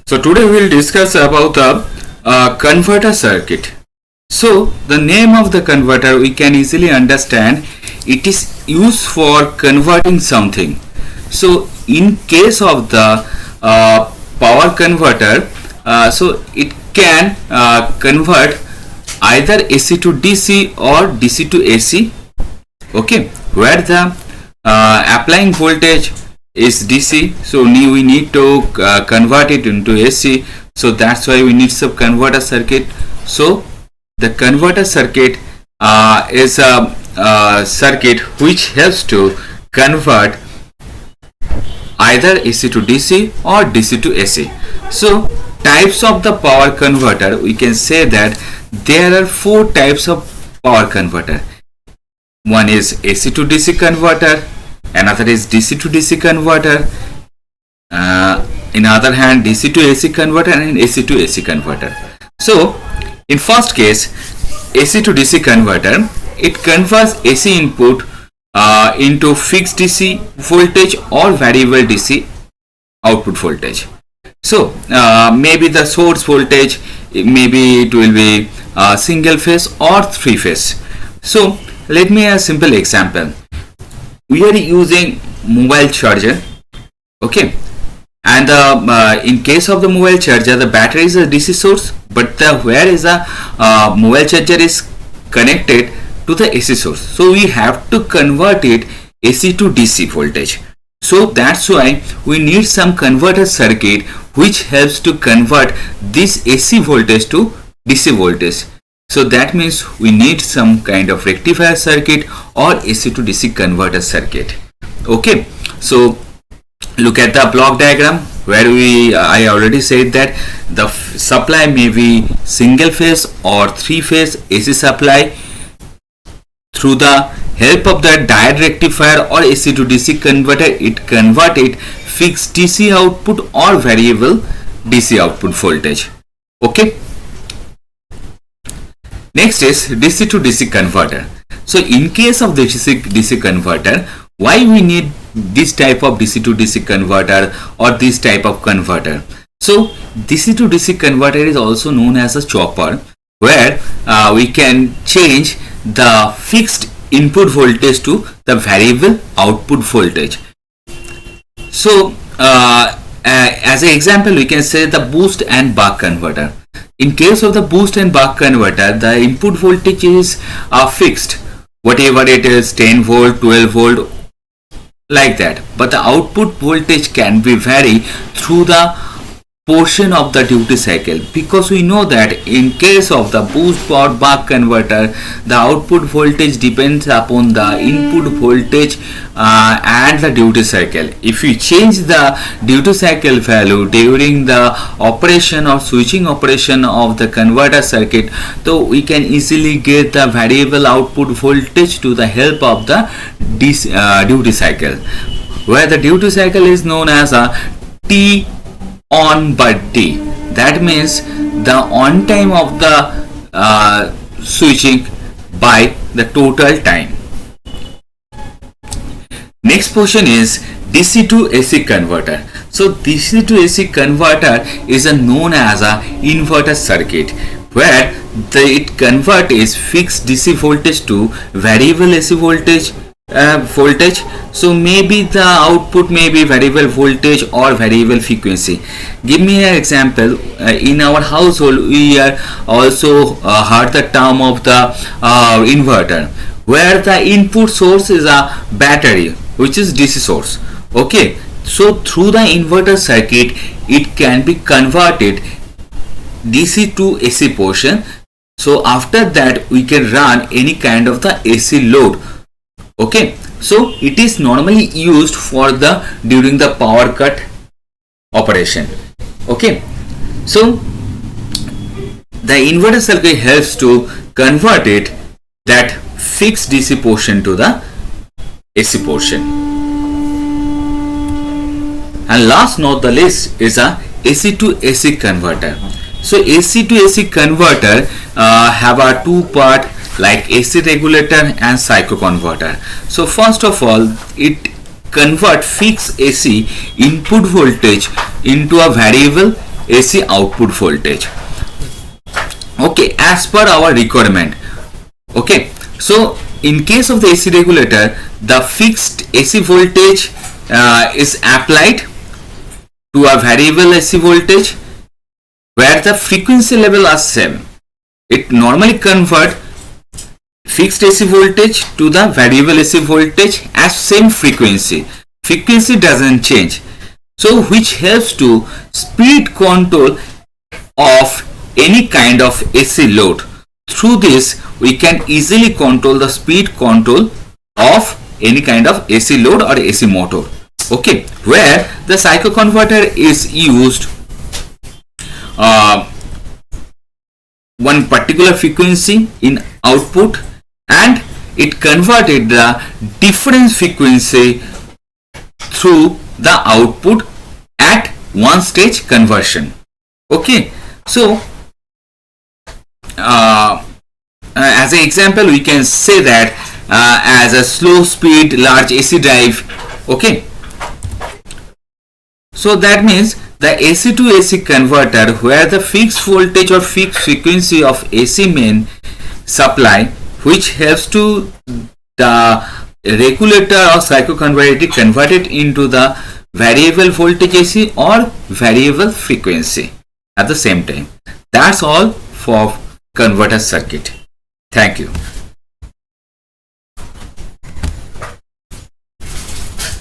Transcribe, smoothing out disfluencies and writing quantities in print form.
So today we will discuss about the converter circuit. So the name of the converter we can easily understand. It is used for converting something. So in case of the power converter, so it can convert either AC to DC or DC to AC. Okay, where the applying voltage is DC, so we need to convert it into AC. So that's why we need some converter circuit. So the converter circuit is a circuit which helps to convert either AC to DC or DC to AC. So types of the power converter, we can say that there are four types of power converter. One is AC to DC converter, another is DC to DC converter, in other hand DC to AC converter and AC to AC converter. So in first case, AC to DC converter, it converts AC input into fixed DC voltage or variable DC output voltage. So maybe the source voltage, maybe it will be single phase or three phase. So let me a simple example. We are using mobile charger, okay, and in case of the mobile charger, the battery is a DC source, but where is a mobile charger is connected to the AC source. So we have to convert it AC to DC voltage. So that's why we need some converter circuit which helps to convert this AC voltage to DC voltage. So that means we need some kind of rectifier circuit or AC to DC converter circuit. Okay, so look at the block diagram where I already said that the supply may be single phase or three phase AC supply. Through the help of the diode rectifier or AC to DC converter, it converted fixed DC output or variable DC output voltage. Okay. Next is DC to DC converter. So in case of the DC converter, why we need this type of DC to DC converter or this type of converter? So DC to DC converter is also known as a chopper, where we can change the fixed input voltage to the variable output voltage. So as an example, we can say the boost and buck converter. In case of the boost and buck converter, the input voltage is fixed, whatever it is, 10 volt, 12 volt, like that. But the output voltage can be vary through the portion of the duty cycle, because we know that in case of the boost or buck converter, the output voltage depends upon the input voltage and the duty cycle. If you change the duty cycle value during the operation or switching operation of the converter circuit, so we can easily get the variable output voltage to the help of the duty cycle, where the duty cycle is known as a T on but T. That means the on time of the switching by the total time. Next portion is DC to AC converter. So DC to AC converter is known as a inverter circuit, where it convert is fixed DC voltage to variable AC voltage. So maybe the output may be variable voltage or variable frequency. Give me an example. In our household, we are also heard the term of the inverter, where the input source is a battery, which is DC source. Okay, so through the inverter circuit, it can be converted DC to AC portion. So after that, we can run any kind of the AC load. Okay, so it is normally used for the during the power cut operation. Okay, so the inverter circuit helps to convert it that fixed DC portion to the AC portion. And last not the least is a AC to AC converter. So AC to AC converter have a two part, like AC regulator and psycho converter. So first of all, it convert fixed AC input voltage into a variable AC output voltage. Okay, as per our requirement. Okay, so in case of the AC regulator, the fixed AC voltage is applied to a variable AC voltage where the frequency level are same. It normally convert fixed AC voltage to the variable AC voltage as same frequency. Frequency doesn't change. So which helps to speed control of any kind of AC load. Through this we can easily control the speed control of any kind of AC load or AC motor. Okay, where the cycle converter is used one particular frequency in output and it converted the difference frequency through the output at one stage conversion. Okay, so as an example we can say that as a slow speed large AC drive. Okay, so that means the AC to AC converter where the fixed voltage or fixed frequency of AC main supply which helps to the regulator or cycle converter converted into the variable voltage AC or variable frequency at the same time. That's all for converter circuit. Thank you.